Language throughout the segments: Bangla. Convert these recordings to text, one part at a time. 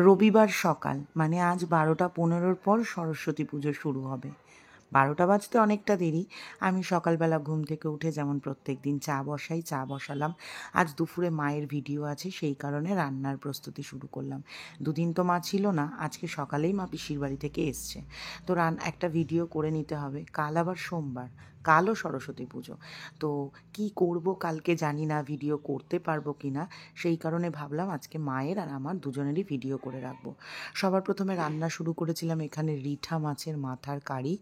রবিবার সকাল মানে আজ 12:15 পর সরস্বতী পুজো শুরু হবে। 12টা বাজতে অনেকটা দেরি। আমি সকালবেলা ঘুম থেকে উঠে যেমন প্রত্যেক দিন চা বসাই, চা বসালাম। আজ দুপুরে মায়ের ভিডিও আছে, সেই কারণে রান্নার প্রস্তুতি শুরু করলাম। দুদিন তো মা ছিল না, আজকে সকালেই মা পিসির বাড়ি থেকে এসছে। তো একটা ভিডিও করে নিতে হবে। কাল আবার সোমবার, কালও সরস্বতী পুজো। তো কি করব কালকে জানি না, ভিডিও করতে পারবো কি না, সেই কারণে ভাবলাম আজকে মায়ের আর আমার দুজনেরই ভিডিও করে রাখবো। সবার প্রথমে রান্না শুরু করেছিলাম এখানে রিঠা মাছের মাথার কারি,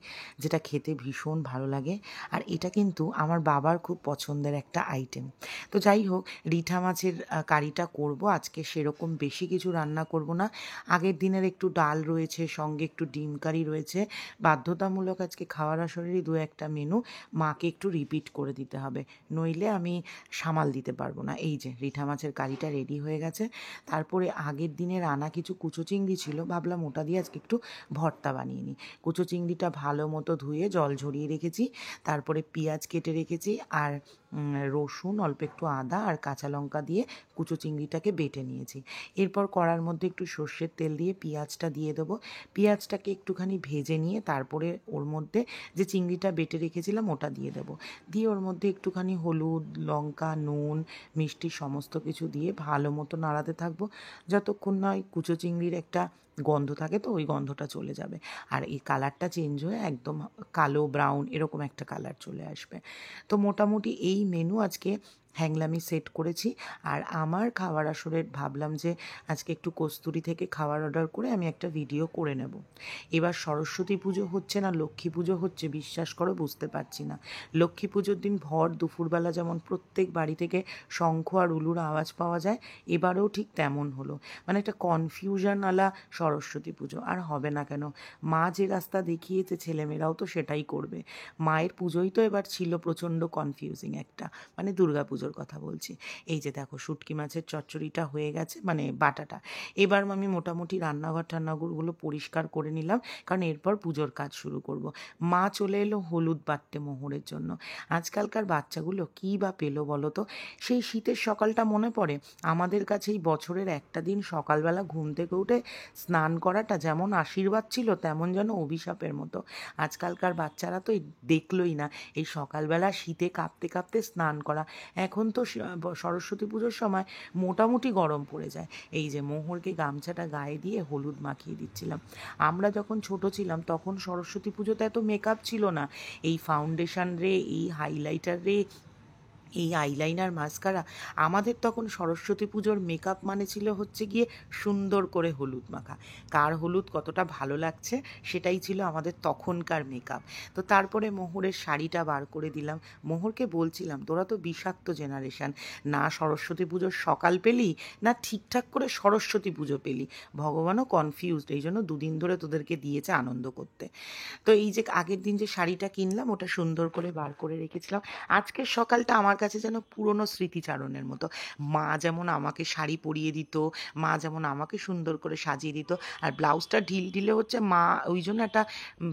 যেটা খেতে ভীষণ ভালো লাগে। আর এটা কিন্তু আমার বাবার খুব পছন্দের একটা আইটেম। তো যাই হোক, রিঠা মাছের কারিটা করব আজকে। সেরকম বেশি কিছু রান্না করব না। আগের দিনের একটু ডাল রয়েছে, সঙ্গে একটু ডিম কারি রয়েছে। বাধ্যতামূলক আজকে খাওয়ার আসরেরই দু একটা মেনু মাকে একটু রিপিট করে দিতে হবে, নইলে আমি সামাল দিতে পারবো না। এই যে রিঠা মাছের কারিটা রেডি হয়ে গেছে। তারপরে আগের দিনের আনা কিছু কুচো চিংড়ি ছিল, ভাবলাম ওটা দিয়ে আজকে একটু ভর্তা বানিয়ে নিই। কুচো চিংড়িটা ভালো মতো ধুয়ে জল ঝরিয়ে রেখেছি। তারপরে পেঁয়াজ কেটে রেখেছি, আর রসুন, অল্প একটু আদা আর কাঁচা লঙ্কা দিয়ে কুচো চিংড়িটাকে বেটে নিয়েছি। এরপর কড়ার মধ্যে একটু সর্ষের তেল দিয়ে পেঁয়াজটা দিয়ে দেবো। পেঁয়াজটাকে একটুখানি ভেজে নিয়ে তারপরে ওর মধ্যে যে চিংড়িটা বেটে রেখেছিলাম ওটা দিয়ে দেবো। দিয়ে ওর মধ্যে একটুখানি হলুদ, লঙ্কা, নুন, মিষ্টি সমস্ত কিছু দিয়ে ভালো মতো নাড়াতে থাকবো, যতক্ষণ না ওই কুচো চিংড়ির একটা গন্ধ থাকে, তো ওই গন্ধটা চলে যাবে। আর এই কালারটা চেঞ্জ হয়ে একদম কালো ব্রাউন এরকম একটা কালার চলে আসবে। তো মোটামুটি এই মেনু আজকে হ্যাংলামি সেট করেছি। আর আমার খাবার আসরের ভাবলাম যে আজকে একটু কস্তুরি থেকে খাবার অর্ডার করে আমি একটা ভিডিও করে নেব। এবার সরস্বতী পুজো হচ্ছে না লক্ষ্মী পুজো হচ্ছে, বিশ্বাস করো বুঝতে পারছি না। লক্ষ্মী পুজোর দিন ভর দুপুরবেলা যেমন প্রত্যেক বাড়ি থেকে শঙ্খ আর উলুর আওয়াজ পাওয়া যায়, এবারেও ঠিক তেমন হলো। মানে একটা কনফিউশন আলা সরস্বতী পুজো। আর হবে না কেন? মা যে রাস্তা দেখিয়েছে ছেলেমেয়েরাও তো সেটাই করবে। মায়ের পুজোই তো এবার ছিল প্রচণ্ড কনফিউজিং একটা, মানে দুর্গা পুজোর কথা বলছি। এই যে দেখো শুটকি মাছের চচ্চড়িটা হয়ে গেছে, মানে বাটাটা। এবার আমি মোটামুটি টান্নাঘরগুলো পরিষ্কার করে নিলাম, কারণ এরপর পুজোর কাজ শুরু করব। মা চলে এলো হলুদ বাটতে মোহরের জন্য। আজকালকার বাচ্চাগুলো কী বা পেলো বলো তো? সেই শীতের সকালটা মনে পড়ে আমাদের কাছে। এই বছরের একটা দিন সকালবেলা ঘুম থেকে উঠে স্নান করাটা যেমন আশীর্বাদ ছিল, তেমন যেন অভিশাপের মতো। আজকালকার বাচ্চারা তো দেখলোই না এই সকালবেলা শীতে কাঁপতে কাঁপতে স্নান করা। এখন তো সরস্বতী পুজোর সময় মোটামুটি গরম পড়ে যায়। এই যে মোহরকে গামছাটা গায়ে দিয়ে হলুদ মাখিয়ে দিচ্ছিলাম। আমরা যখন ছোট ছিলাম তখন সরস্বতী পুজোতে এত মেকআপ ছিল না। এই ফাউন্ডেশন রে, এই হাইলাইটার রে, এই আইলাইনার, মাস্কারা। আমাদের তখন সরস্বতী পুজোর মেকআপ মানে ছিল হচ্ছে গিয়ে সুন্দর করে হলুদ মাখা। কার হলুদ কতটা ভালো লাগছে সেটাই ছিল আমাদের তখনকার মেকআপ। তো তারপরে মোহরের শাড়িটা বার করে দিলাম। মোহরকে বলছিলাম, তোরা তো বিষাক্ত জেনারেশান, না সরস্বতী পুজোর সকাল পেলি, না ঠিকঠাক করে সরস্বতী পুজো পেলি। ভগবানও কনফিউজড, এই জন্য দুদিন ধরে তোদেরকে দিয়েছে আনন্দ করতে। তো এই যে আগের দিন যে শাড়িটা কিনলাম ওটা সুন্দর করে বার করে রেখেছিলাম। আজকের সকালটা আমার কাছে যেন পুরনো স্মৃতিচারণের মতো। মা যেমন আমাকে শাড়ি পরিয়ে দিত, মা যেমন আমাকে সুন্দর করে সাজিয়ে দিত। আর ব্লাউজটা ঢিলে হচ্ছে মা ওই জন্য একটা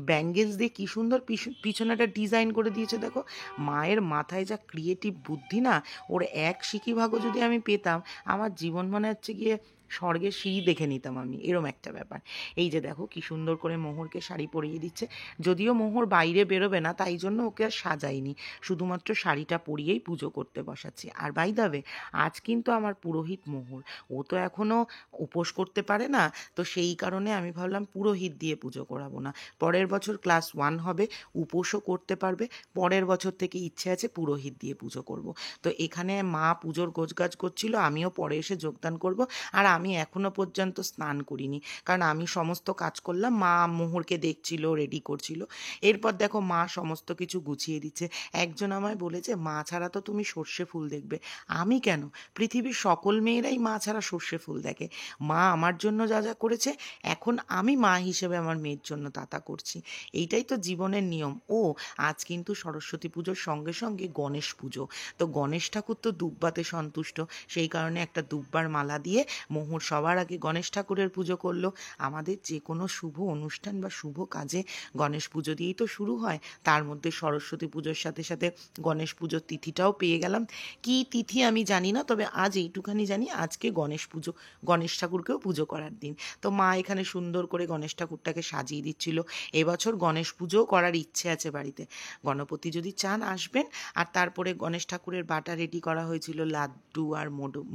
ব্যাঙ্গেলস দিয়ে কী সুন্দর পিছনে একটা ডিজাইন করে দিয়েছে দেখো। মায়ের মাথায় যা ক্রিয়েটিভ বুদ্ধি না, ওর এক সিকি ভাগও যদি আমি পেতাম, আমার জীবন মনে হচ্ছে গিয়ে স্বর্গের সিঁড়ি দেখে নিতাম আমি, এরম একটা ব্যাপার। এই যে দেখো কী সুন্দর করে মোহরকে শাড়ি পরিয়ে দিচ্ছে। যদিও মোহর বাইরে বেরোবে না, তাই জন্য ওকে আর সাজাইনি, শুধুমাত্র শাড়িটা পরিয়েই পুজো করতে বসাচ্ছি। আর বাই দ্য ওয়ে, আজ কিন্তু আমার পুরোহিত মোহর। ও তো এখনও উপোস করতে পারে না, তো সেই কারণে আমি ভাবলাম পুরোহিত দিয়ে পুজো করাবো না। পরের বছর ক্লাস 1 হবে, উপোসও করতে পারবে। পরের বছর থেকে ইচ্ছে আছে পুরোহিত দিয়ে পুজো করব। তো এখানে মা পুজোর গোছগাছ করছিল, আমিও পরে এসে যোগদান করব। আর আমি এখনও পর্যন্ত স্নান করিনি, কারণ আমি সমস্ত কাজ করলাম, মা মোহরকে দেখছিল, রেডি করছিল। এরপর দেখো মা সমস্ত কিছু গুছিয়ে দিচ্ছে। একজন আমায় বলেছে, মা ছাড়া তো তুমি সর্ষে ফুল দেখবে। আমি কেন? পৃথিবীর সকল মেয়েরাই মা ছাড়া সর্ষে ফুল দেখে। মা আমার জন্য যা যা করেছে, এখন আমি মা হিসেবে আমার মেয়ের জন্য তা করছি। এইটাই তো জীবনের নিয়ম। ও আজ কিন্তু সরস্বতী পুজোর সঙ্গে সঙ্গে গণেশ পুজো। তো গণেশ ঠাকুর তো দুব্বাতে সন্তুষ্ট, সেই কারণে একটা দুব্বার মালা দিয়ে মোহর মোহর সবার আগে গণেশ ঠাকুরের পুজো করলো। আমাদের যে কোনো শুভ অনুষ্ঠান বা শুভ কাজে গণেশ পুজো দিয়েই তো শুরু হয়। তার মধ্যে সরস্বতী পুজোর সাথে সাথে গণেশ পুজোর তিথিটাও পেয়ে গেলাম। কী তিথি আমি জানি না, তবে আজ এইটুখানি জানি আজকে গণেশ পুজো, গণেশ ঠাকুরকেও পুজো করার দিন। তো মা এখানে সুন্দর করে গণেশ ঠাকুরটাকে সাজিয়ে দিচ্ছিল। এবছর গণেশ পুজোও করার ইচ্ছে আছে বাড়িতে। গণপতি যদি চান আসবেন। আর তারপরে গণেশ ঠাকুরের বাটা রেডি করা হয়েছিল লাড্ডু আর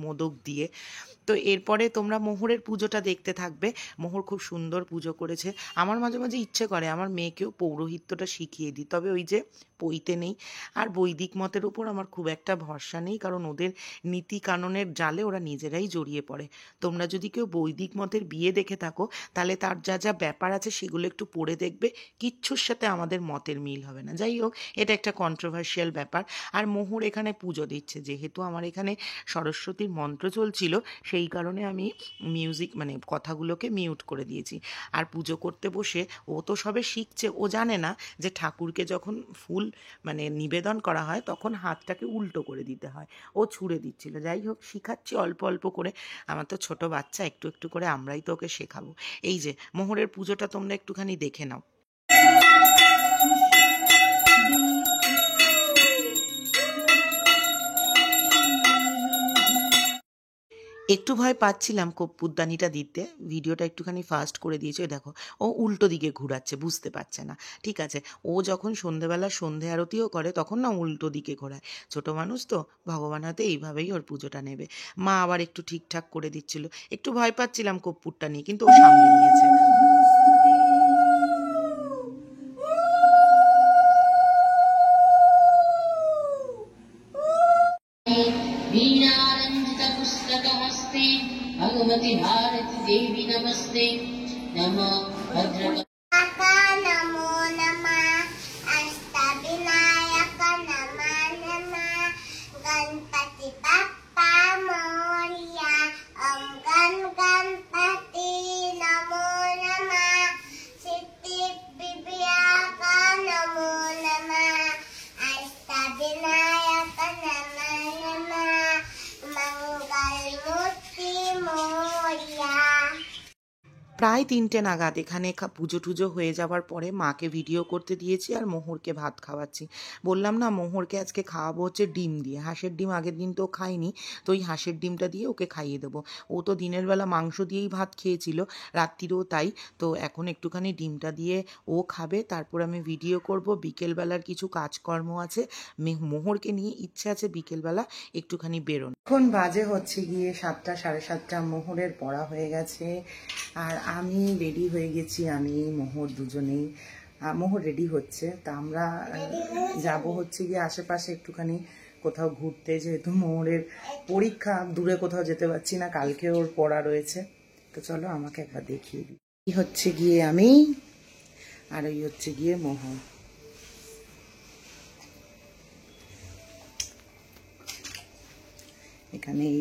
মোদক দিয়ে। তো এরপরে তোমরা মোহরের পুজোটা দেখতে থাকবে। মোহর খুব সুন্দর পুজো করেছে। আমার মাঝে মাঝে ইচ্ছে করে আমার মেয়েকেও পৌরোহিত্যটা শিখিয়ে দিই, তবে ওই যে পইতে নেই। আর বৈদিক মতের উপর আমার খুব একটা ভরসা নেই, কারণ ওদের নীতি কানুনের জালে ওরা নিজেরাই জড়িয়ে পড়ে। তোমরা যদি কেউ বৈদিক মতের বিয়ে দেখে থাকো, তাহলে তার যা যা ব্যাপার আছে সেগুলো একটু পড়ে দেখবে, কিচ্ছুর সাথে আমাদের মতের মিল হবে না। যাই হোক, এটা একটা কন্ট্রোভার্সিয়াল ব্যাপার। আর মোহর এখানে পুজো দিচ্ছে, যেহেতু আমার এখানে সরস্বতীর মন্ত্র চলছিল, সেই কারণে আমি মিউজিক মানে কথাগুলোকে মিউট করে দিয়েছি। আর পুজো করতে বসে ও তো সবে শিখছে, ও জানে না যে ঠাকুরকে যখন ফুল মানে নিবেদন করা হয় তখন হাতটাকে উল্টো করে দিতে হয়। ও ছুঁড়ে দিচ্ছিল। যাই হোক, শিখাচ্ছি অল্প অল্প করে। আমার তো ছোট বাচ্চা, একটু একটু করে আমরাই তো ওকে শেখাবো। এই যে মোহরের পুজোটা তোমরা একটুখানি দেখে নাও। একটু ভয় পাচ্ছিলাম কর্পূরদানিটা দিতে, ভিডিওটা একটুখানি ফাস্ট করে দিয়েছে। ওই দেখো, ও উল্টো দিকে ঘোরাচ্ছে, বুঝতে পারছে না। ঠিক আছে, ও যখন সন্ধেবেলা সন্ধে আরতিও করে তখন না উল্টো দিকে ঘোরায়। ছোট মানুষ তো, ভগবান হয়তো এইভাবেই ওর পুজোটা নেবে। মা আবার একটু ঠিকঠাক করে দিচ্ছিল। একটু ভয় পাচ্ছিলাম কর্পূরটা নিয়ে, কিন্তু ও সামলে নিয়েছে। वीणारञ्जितपुस्तकहस्ते भगवति भारती देवी नमस्ते नमो भद्रकाली नमो नमः अष्टविनायक नमः नमः गणपति बप्पा मोरया ओम गणपति नमो नमः सिद्धि विनायक नमो नमः अष्टविनायक প্রায় 3টে নাগাদ এখানে পুজো টুজো হয়ে যাওয়ার পরে মাকে ভিডিও করতে দিয়েছি আর মোহরকে ভাত খাওয়াচ্ছি। বললাম না, মোহরকে আজকে খাওয়াবো হচ্ছে ডিম দিয়ে। হাঁসের ডিম আগের দিন তো খাইনি, তো ওই হাঁসের ডিমটা দিয়ে ওকে খাইয়ে দেবো। ও তো দিনের বেলা মাংস দিয়েই ভাত খেয়েছিল, রাত্রিরেও তাই। তো এখন একটুখানি ডিমটা দিয়ে ও খাবে, তারপর আমি ভিডিও করব। বিকেলবেলার কিছু কাজকর্ম আছে, মোহরকে নিয়ে ইচ্ছে আছে বিকেলবেলা একটুখানি বেরোন। এখন বাজে হচ্ছে গিয়ে 7টা, 7:30। মোহরের পড়া হয়ে গেছে আর আমি রেডি হয়ে গেছি। আমি মোহর দুজনেই, মোহর রেডি হচ্ছে। তা আমরা যাব হচ্ছে গিয়ে আশেপাশে একটুখানি কোথাও ঘুরতে, যেহেতু মোহরের পরীক্ষা, দূরে কোথাও যেতে পারছি না, কালকে ওর পড়া রয়েছে। তো চলো আমাকে একবার দেখিয়ে দিই। এই হচ্ছে গিয়ে আমি, আর ওই হচ্ছে গিয়ে মোহর। এখানে এই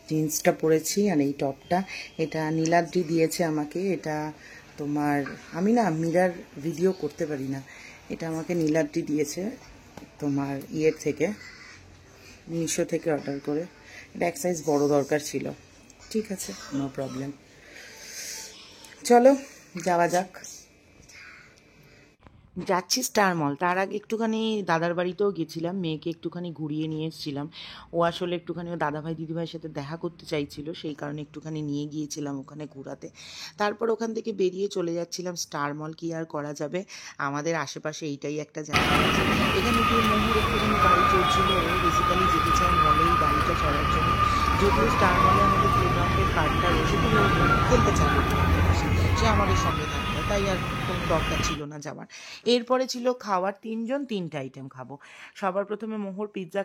জিন্সটা পরেছি আর এই টপটা, এটা নীলাদ্রি দিয়েছে আমাকে। এটা তোমার, আমি না মিরার ভিডিও করতে পারি না, এটা আমাকে নীলাদ্রি দিয়েছে তোমার ইয়ের থেকে, মিশো থেকে অর্ডার করে। এটা এক সাইজ বড় দরকার ছিল। ঠিক আছে, নো প্রবলেম। চলো যাওয়া যাক। যাচ্ছি স্টার মল। তার আগে একটুখানি দাদার বাড়িতেও গেছিলাম, মেয়েকে একটুখানি ঘুরিয়ে নিয়ে এসেছিলাম। ও আসলে একটুখানি ও দাদাভাই দিদিভাইয়ের সাথে দেখা করতে চাইছিল, সেই কারণে একটুখানি নিয়ে গিয়েছিলাম ওখানে ঘোরাতে। তারপর ওখান থেকে বেরিয়ে চলে যাচ্ছিলাম স্টার মল। কি আর করা যাবে, আমাদের আশেপাশে এইটাই একটা জায়গা আছে। এখানে গিয়ে মোহর একটুখানি গাড়ি চলছিল, ও বেসিক্যালি যেতে চায় মলেই গাড়িটা চলার জন্য। যদিও স্টার মলে আমাদের প্লেগ্রাউন্ডের কার্ডটা রয়েছে, কিন্তু খেলতে চাইবে সে আমাদের সঙ্গে থাকবে, তাই আর কোনো দরকার ছিল না যাওয়ার। এরপরে ছিল খাওয়ার। 3জন 3টে আইটেম খাবো। সবার প্রথমে মোহর পিৎজা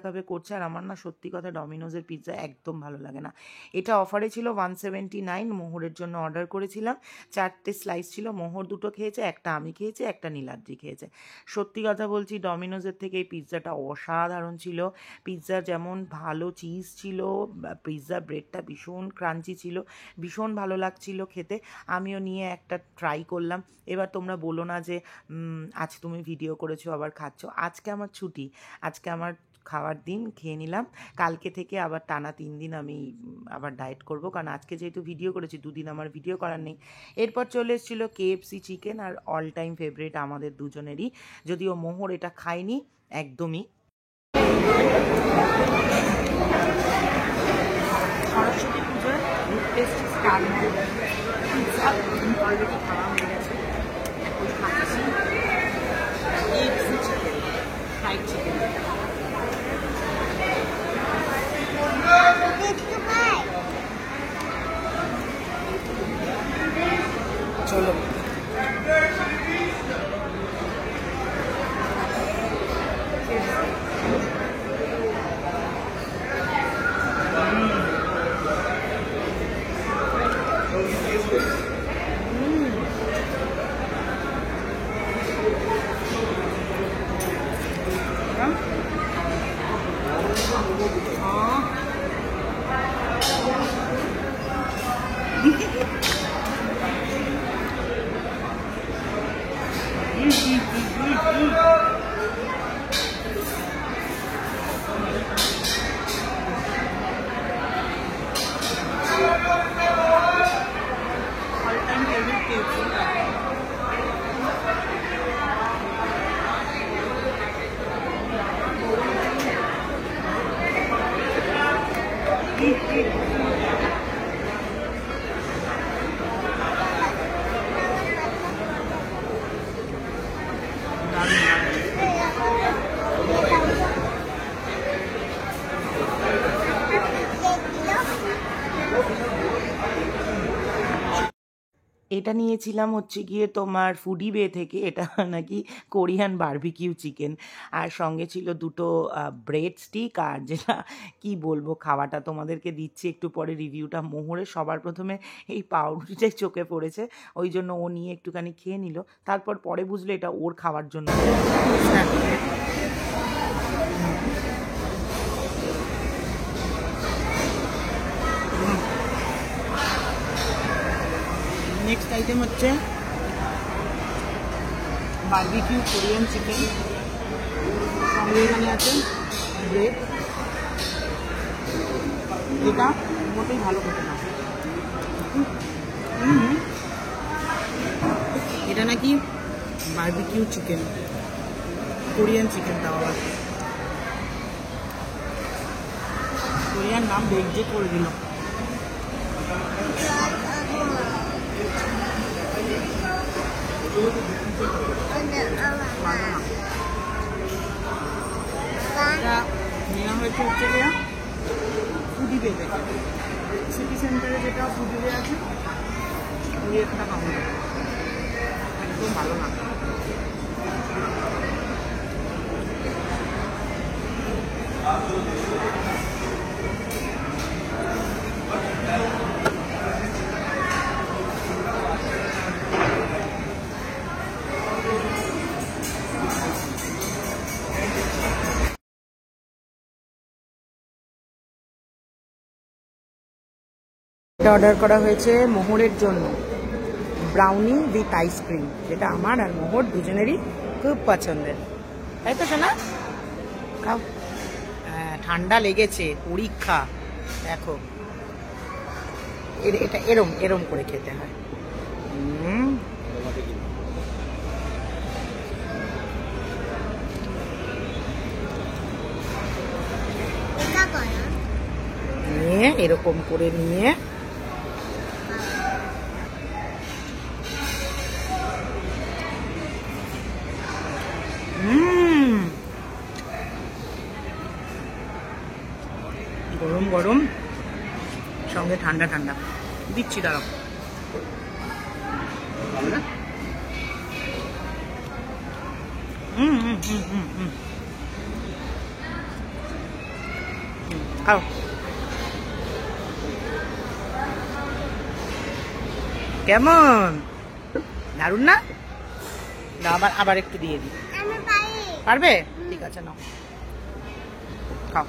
খাবে করছে, আর আমার না সত্যি কথা ডমিনোজের পিৎজা একদম ভালো লাগে না। এটা অফারে ছিল 179, মোহরের জন্য অর্ডার করেছিলাম। 4টে স্লাইস ছিল, মোহর 2টো খেয়েছে, একটা আমি খেয়েছি, একটা নীলাদ্রি খেয়েছে। সত্যি কথা বলছি, ডমিনোজের থেকে এই পিৎজাটা অসাধারণ ছিল। পিৎজা যেমন ভালো চিজ ছিল, পিৎজা ব্রেডটা ভীষণ ক্রাঞ্চি ছিল, ভীষণ ভালো লাগছিল খেতে। আমিও নিয়ে একটা ট্রাই করলাম। এবার তোমরা বলো না যে আজ তুমি ভিডিও করেছো আবার খাচ্ছ। আজকে আমার ছুটি, আজকে আমার খাওয়ার দিন খেয়ে নিলাম। কালকে থেকে আবার টানা 3 দিন আমি আবার ডায়েট করব, কারণ আজকে যেহেতু ভিডিও করেছি 2 দিন আমার ভিডিও করার নেই। এরপর চলে এসেছিলো KFC চিকেন, আর অল টাইম ফেভারিট আমাদের দুজনেরই, যদিও মোহর এটা খায়নি একদমই। সরস্বতী পুজোর টেস্টি স্টার পিৎজা অলরেডি খাওয়া হয়ে গেছে। এখন খাচ্ছি KFC চিকেন, ফ্রাইড চিকেন। চলো এটা নিয়েছিলাম হচ্ছে গিয়ে তোমার ফুডি বে থেকে, এটা নাকি কোরিয়ান বারবিকিউ চিকেন, আর সঙ্গে ছিল দুটো ব্রেড স্টিক, আর যেটা কি বলবো খাওয়াটা তোমাদেরকে দিচ্ছি একটু পরে রিভিউটা। মোহরে সবার প্রথমে এই পাউরুটিটাই চোখে পড়েছে, ওই জন্য ও নিয়ে একটুখানি খেয়ে নিল, তারপর পরে বুঝলো এটা ওর খাওয়ার জন্য। নেক্সট আইটেম হচ্ছে বারবিকিউ কোরিয়ান চিকেন, সঙ্গে এখানে আছে ব্রেড, যেটা মোটেই ভালো খেতে না। এটা নাকি বারবিকিউ চিকেন, কোরিয়ান চিকেন, তাও আবার কোরিয়ান নাম বেগজে করে দিল। নেওয়া হয়েছে হচ্ছে গিয়ে ফুডি বে থেকে, সিটি সেন্টারে যেটা ফুডি বে আছে ওই একটা কাউন্টার, একদম ভালো না। এটা অর্ডার করা হয়েছে মোহরের জন্য, ব্রাউনি উইথ আইসক্রিম, যেটা আমার আর মোহর দুজনেরই খুব পছন্দের, তাই তো শোনা? খাও। হ্যাঁ, ঠান্ডা লেগেছে, পরীক্ষা। দেখো এটা এরম এরম করে খেতে হয়। নিয়ে এরকম করে নিয়ে গরম গরম সঙ্গে ঠান্ডা ঠান্ডা দিচ্ছি, দাঁড়াও। খাও। কেমন? দারুণ না? আবার আবার একটু দিয়ে দিই। পারবে? ঠিক আছে, নাও খাও।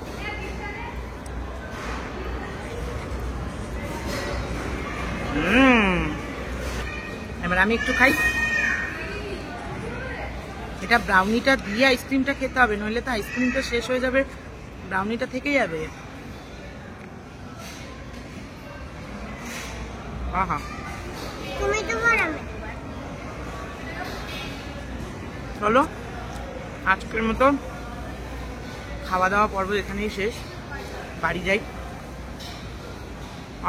এবার আমি একটু খাই। এটা ব্রাউনিটা দিয়ে আইসক্রিমটা খেতে হবে, নইলে তো আইসক্রিমটা শেষ হয়ে যাবে, ব্রাউনিটা থেকে যাবে। আহা, তুমি তো বড় চলো আজকের মতো খাওয়া দাওয়া পর্ব এখানেই শেষ, বাড়ি যাই।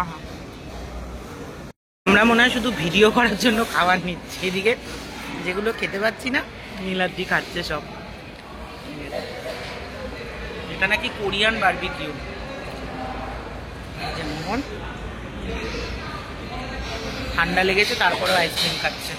আহা, আমরা মনে হয় শুধু ভিডিও করার জন্য খাবার নিচ্ছি, এদিকে যেগুলো খেতে পাচ্ছি না নীলাদ্রি খাচ্ছে সব। এটা নাকি কোরিয়ান বারবিকিউ। যেমন ঠান্ডা লেগেছে তারপরেও আইসক্রিম খাচ্ছে।